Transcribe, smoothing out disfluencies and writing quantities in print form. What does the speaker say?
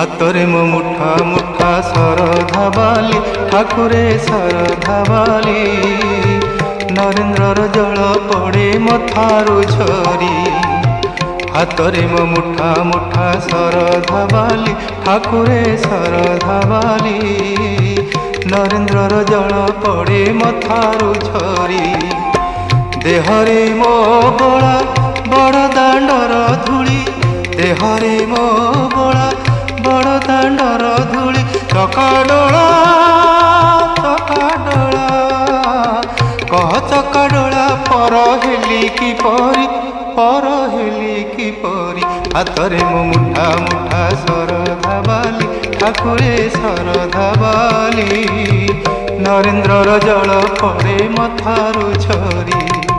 ହାତରେ ମୋ ମୁଠା ମୁଠା ଶରଧା ବାଲି ଠାକୁରେ ଶରଧା ବାଲି ନରେନ୍ଦ୍ରର ଜଳ ପଡ଼େ ମଥାରୁ ଝରି ହାତରେ ମୋ ମୁଠା ମୁଠା ଶରଧା ବାଲି ଠାକୁରେ ଶରଧା ବାଲି ନରେନ୍ଦ୍ରର ଜଳ ପଡ଼େ ମଥାରୁ ଝରି ଦେହରେ ମୋ ବଳା ବଡ଼ ଦାଣ୍ଡର ଧୂଳି ଦେହରେ ମୋ ବଳା ବଡ଼ ଦାଣ୍ଡର ଧୂଳି ଚକାଡୋଳା କହ ଚକାଡୋଳା ପର ହେଲି କିପରି ହାତରେ ମୋ ମୁଠା ମୁଠା ଶରଧା ବାଲି ଠାକୁରେ ଶରଧା ବାଲି ନରେନ୍ଦ୍ରର ଜଳ ପଡ଼େ ମଥାରୁ ଝରି।